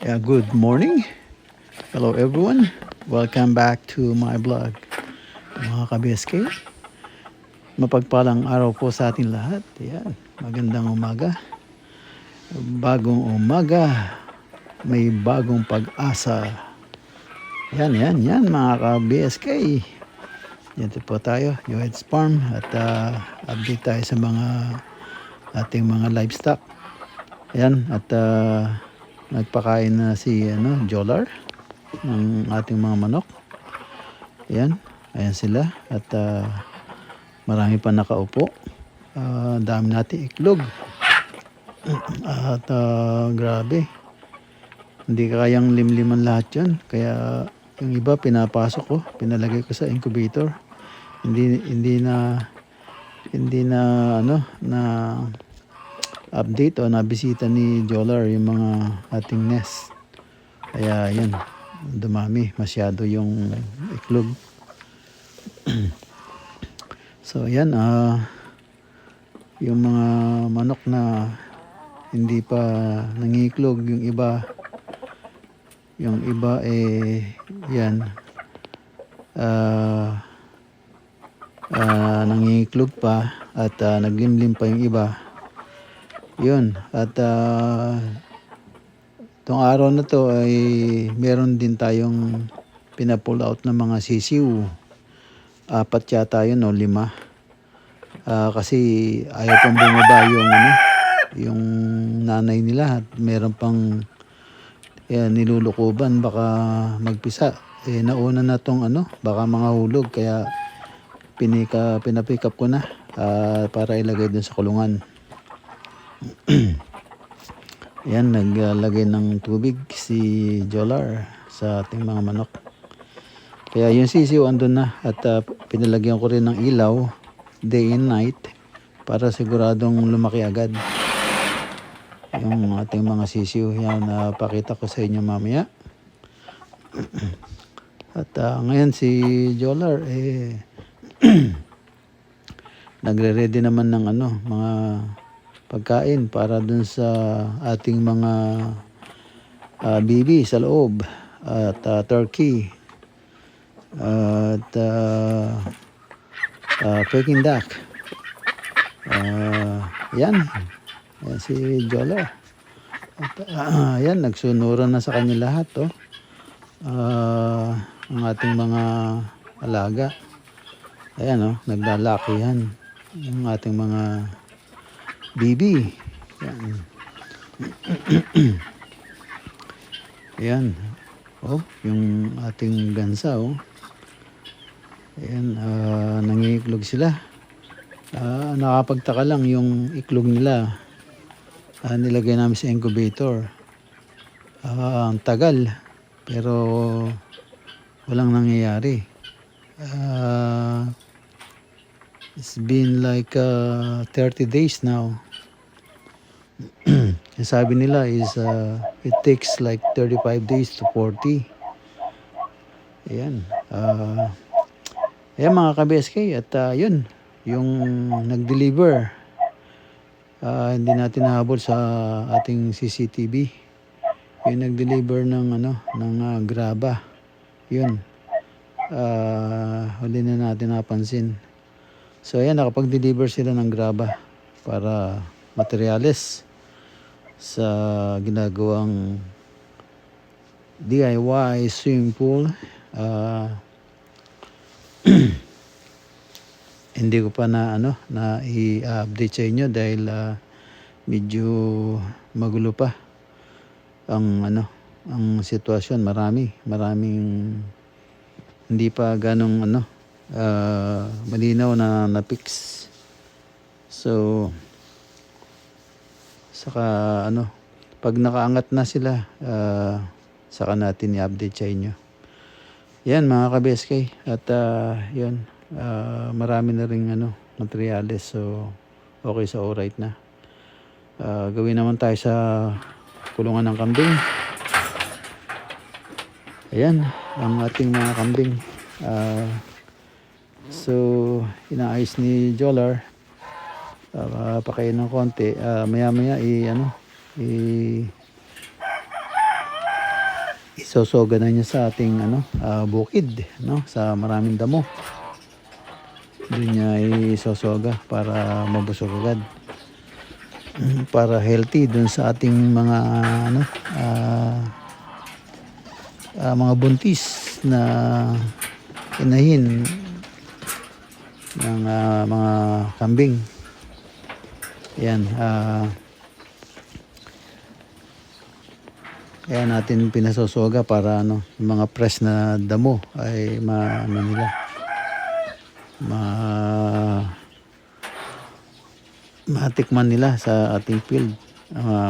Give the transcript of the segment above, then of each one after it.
Yeah, good morning. Hello everyone. Welcome back to my vlog. Mga ka-BSK, mapagpalang araw po sa ating lahat. Yan, magandang umaga. Bagong umaga, may bagong pag-asa. Yan mga ka-BSK. Dito po tayo, Yohead's Farm at update tayo sa mga ating mga livestock. Yan, at nagpakain na si Jolar ng ating mga manok. Ayan sila at marami pa nakaupo. Dami natin iklog. At grabe. Hindi kayang limliman lahat yan. Kaya yung iba pinapasok ko, pinalagay ko sa incubator. Hindi na na update o nabisita ni Jolar yung mga ating nest. Kaya yan, dumami masyado yung iklog. So yan, yung mga manok na hindi pa nangiklog, yung iba yan, nangiklog pa at naglimlim pa yung iba. Yun, at itong araw na to ay meron din tayong pina-pull out ng mga sisiw. 4 yata yun o 5. Kasi ayaw pang bumaba yung nanay nila at meron pang nilulukuban, baka magpisa. Nauna na tong baka mga hulog, kaya pinapick up ko na para ilagay dun sa kulungan. Yan, naglagay ng tubig si Jolar sa ating mga manok. Kaya yung sisiw andun na at pinalagyan ko rin ng ilaw day and night para siguradong lumaki agad yung ating mga sisiw. Yan, pakita ko sa inyo mamaya. At ngayon si Jolar nagre-ready naman ng mga pagkain para dun sa ating mga bibi sa loob at turkey at Peking duck. Yan si Jola. At yan, nagsunuran na sa kanya lahat ang ating mga alaga. Ayan naglalakihan yung ating mga bibi. Yan. Ayan. Yung ating gansa Ayan, nangiiklog sila. Nakapagtaka lang yung iklog nila. Nilagay namin sa incubator. Ang tagal, pero walang nangyayari. It's been like 30 days now. Yung sabi nila is it takes like 35 days to 40. Ayan. Ayan mga ka-BSK at yun, yung nag-deliver. Hindi natin nahabol sa ating CCTV. Yung nag-deliver ng graba. Yun. Huli na natin napansin. So ayan, nakapag-deliver sila ng graba para materyales sa ginagawang DIY swimming pool. Hindi ko pa na i-update sa inyo dahil medyo magulo pa ang sitwasyon. Maraming hindi pa ganong malinaw na fix. So saka pag nakaangat na sila, saka natin i-update sa inyo. Yan mga ka-BSK at yun, marami na ring materyales, so okay, so alright na. Gawin naman tayo sa kulungan ng kambing. Ayan ang ating mga kambing. So inaayos ni Jolar, pakain ng konti, maya isosoga na niya sa ating bukid, sa maraming damo. Doon niya isosoga para mabusog agad, para healthy dun sa ating mga mga buntis na inahin ng mga kambing. Yan, kaya natin pinasosoga para yung mga fresh na damo ay matikman nila sa ating field.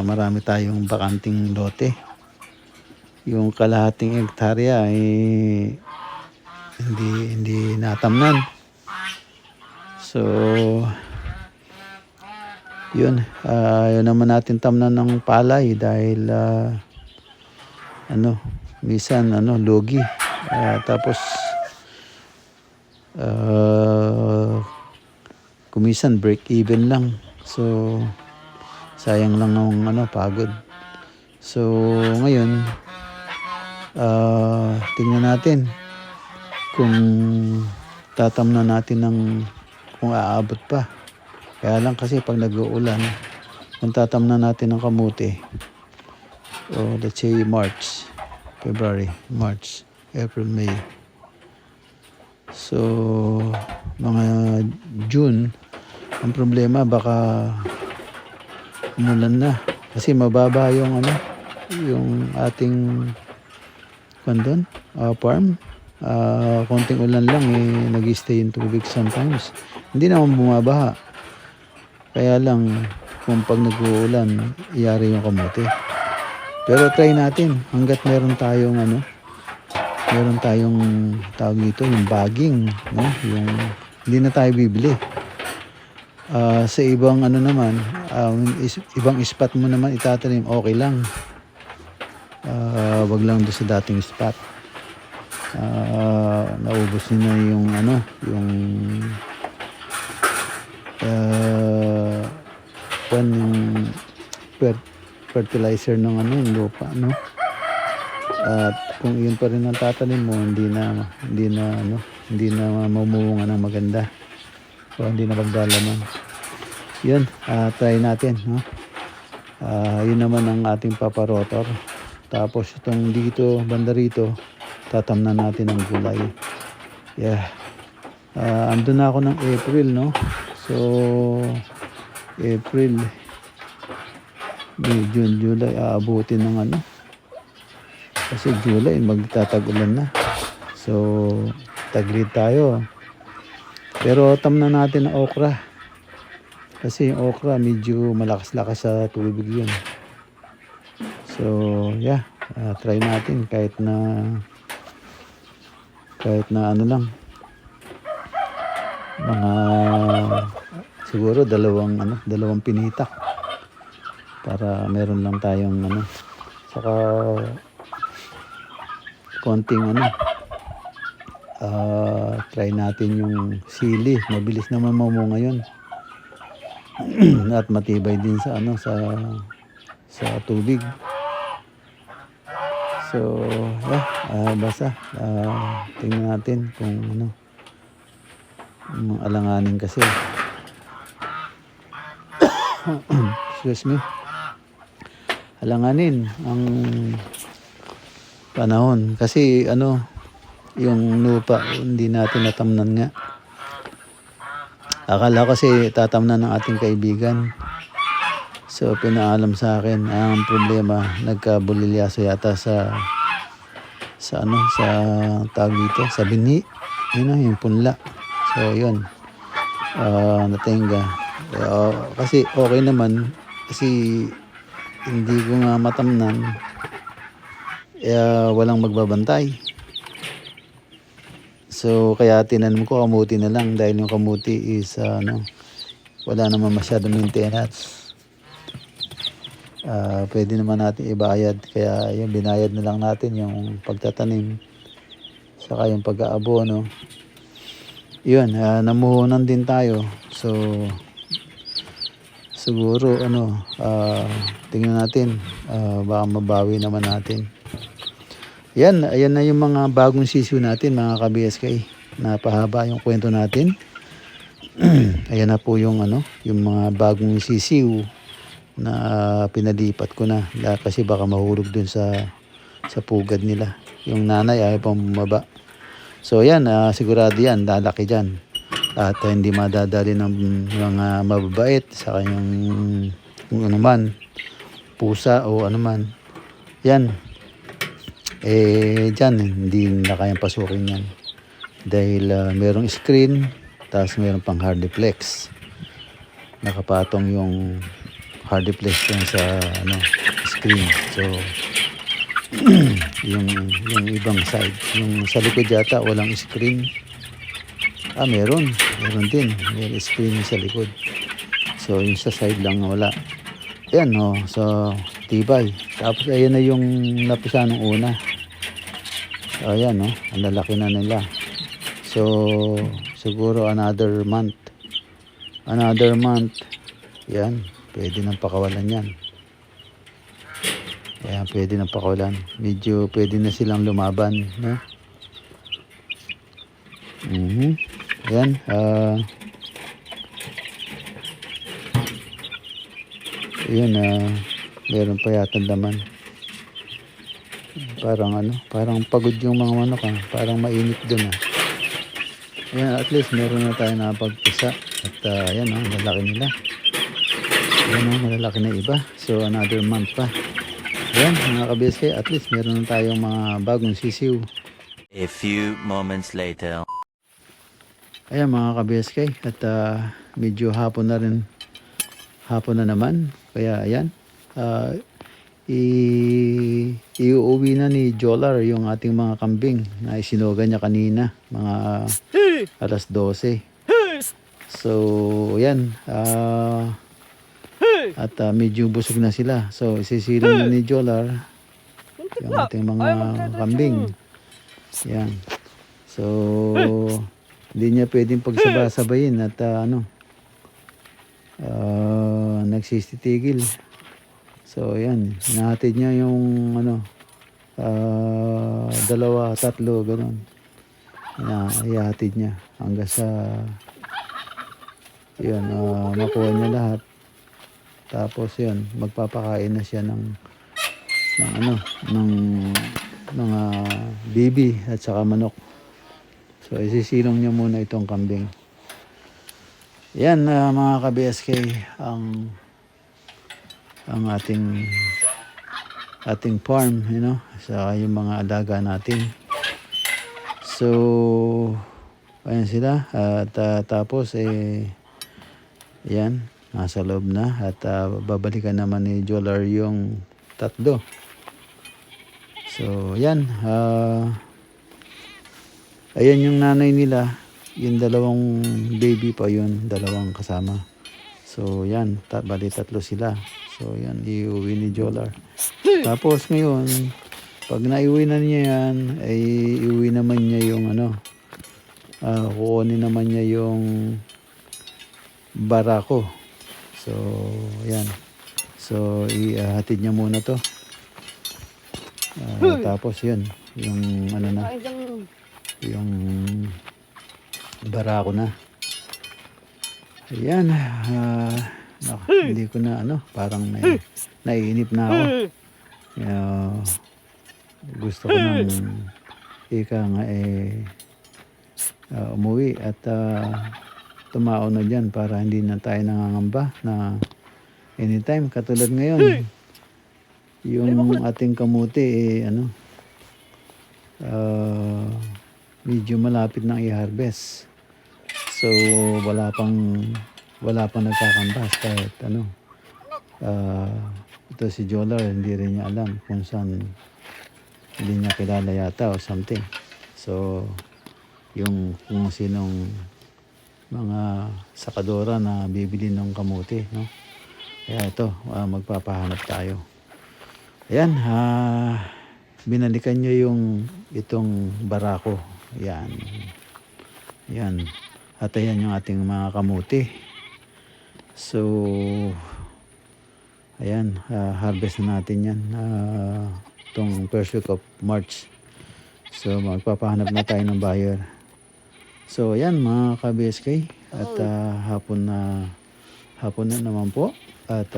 Marami tayong bakanting lote. Yung kalahating hektarya ay hindi natamnan. So yun, yun naman natin tamnan ng palay dahil minsan logi, tapos kumisan break even lang. So sayang lang ng pagod. So ngayon tingnan natin kung tatamnan natin kung aabot pa. Kaya lang kasi pag nag-uulan, kung tatamnan natin ng kamuti, let's say March, February, March, April, May. So mga June, ang problema baka umulan na kasi mababa yung yung ating farm. Konting ulan lang nag-stay yung tubig sometimes. Hindi naman bumabaha. Kaya lang kung pag nag-uulan, iyari yung kamote. Pero try natin hanggat meron tayong tawag dito, yung bagging, yung hindi na tayo bibili. Sa ibang naman, ibang spot mo naman itatanim, okay lang. Wag lang doon sa dating spot. Naubos na yung yung fertilizer ng lupa, at kung yun pa rin ang tatanim mo, hindi na mamumunga ng maganda, o hindi na magdalaman. Yun, try natin, yun naman ang ating paparotor. Tapos itong dito, banda rito, tatamnan natin ang gulay. Andun na ako ng April, so April, May, June, July, aabutin ng kasi July magtatag-ulan na, so taglit tayo. Pero tamnan natin ang okra kasi yung okra medyo malakas-lakas sa tubig yun. So try natin kahit na lang mga siguro dalawang pinitak. para meron lang tayong ano, saka konting ano, try natin yung sili, mabilis naman mamunga yun. At matibay din sa ano, sa tubig. So basta tingnan natin kung ano, alanganin kasi. Excuse me. Alanganin ang panahon kasi ano, yung lupa hindi natin natamnan nga. Akala ko kasi tatamnan ng ating kaibigan. So pinaalam sa akin ang problema, nagkabulilyaso yata sa ano, sa tawag dito, sa binhi. Yun na, yung punla. So yun, natenga. Kasi okay naman kasi hindi ko nga matamnan, walang magbabantay. So kaya tinanim ko kamuti na lang dahil yung kamuti is ano, wala naman masyadong maintenance. Pwede naman natin ibayad, kaya yung binayad na lang natin yung pagtatanim saka yung pag-aabono. Yun, namuhunan din tayo. So siguro ano, tingnan natin, baka mabawi naman natin. Yan, ayan na yung mga bagong sisiw natin mga ka-BSK. Napahaba yung kwento natin. Ayan na po yung ano, yung mga bagong sisiw na pinalipat ko na kasi baka mahulog dun sa pugad nila. Yung nanay ayaw pang bumaba. So yan, sigurado yan, lalaki dyan. At hindi madadali ng mga mababait sa kanyang kung ano man, pusa o ano man. Yan. Dyan, hindi na kayang pasukin yan. Dahil merong screen, tapos meron pang hardiplex. Nakapatong yung hardiplex dyan sa ano, screen. So, yung ibang side. Yung sa likod yata, walang screen. Meron din. May screen sa likod. So, yung sa side lang wala. Ayan, so, tibay. Tapos, ayan na yung napisa nung una. Ayan, ang lalaki na nila. So, siguro another month. Yan, pwede nang pakawalan yan. Ayan, pwede nang pakawalan. Medyo pwede na silang lumaban, no? Ayan, meron pa yata laman. Parang pagod yung mga manok, parang mainit dun. Ayan, at least meron na tayo napagpisa. At ayan, malalaki nila. Ayan, malalaki na iba. So another month pa. Ayan, mga ka-BSK, at least meron na tayong mga bagong sisiw. A few moments later. Ayan mga ka-BSK, at medyo hapon na rin. Hapon na naman. Kaya ayan, iuuwi na ni Jolar yung ating mga kambing na isinuga niya kanina, mga alas 12. So yan, at medyo busog na sila. So isisilong na ni Jolar yung ating mga kambing. Yan. So hindi niya pwedeng pagsaba-sabayin at nagsisitigil. So yan, nahatid niya yung dalawa, tatlo, gano'n. Ihatid niya hanggang sa yun, makuha niya lahat. Tapos yun, magpapakain na siya ng mga bibi at saka manok. So isisilong niya muna itong kambing. Yan, mga ka-BSK, ang ating farm, sa yung mga alaga natin. So ayan sila, at tapos yan, nasa loob na, at babalikan naman ni Jolar yung tatlo. So yan, ayan yung nanay nila, yung dalawang baby pa yun, dalawang kasama. So yan, bali tatlo sila. So yan, iuwi ni Jolar. Tapos ngayon, pag naiuwi na niya yan, ay iuwi naman niya yung ano, kukunin naman niya yung barako. So, yan. So, ihatid niya muna to. Tapos yun, yung ano na, yung barako na. Ayan. Hindi ko na ano, parang naiinip na ako. Gusto ko nang ika nga umuwi at tumao na dyan para hindi na tayo nangangamba na anytime. Katulad ngayon, yung ating kamuti medyo malapit nang i-harvest. So wala pang nagkakambas kahit ito si Jolar, hindi rin niya alam kung saan, hindi niya kilala yata o something. So yung kung sinong mga sakadora na bibili ng kamuti, no? Kaya ito, magpapahanap tayo. Ayan, binalikan niyo yung itong barako. Yan. Yan. At ayan yung ating mga kamuti. So, ayan, harvest na natin yan. Itong first week of March. So, magpapahanap na tayo ng buyer. So, ayan mga ka-BSK. At hapon na naman po. At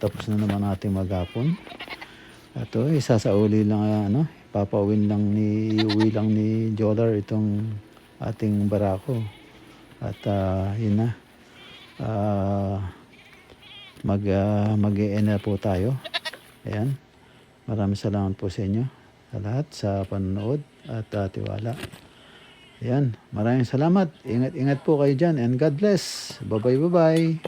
tapos na naman natin maghapon. At isasauli lang, iuwi lang ni Jolar itong ating barako. At yun na. Mag-e-end na po tayo. Ayan. Maraming salamat po sa inyo. Sa lahat sa panonood at tiwala. Ayan. Maraming salamat. Ingat po kayo dyan. And God bless. Bye-bye.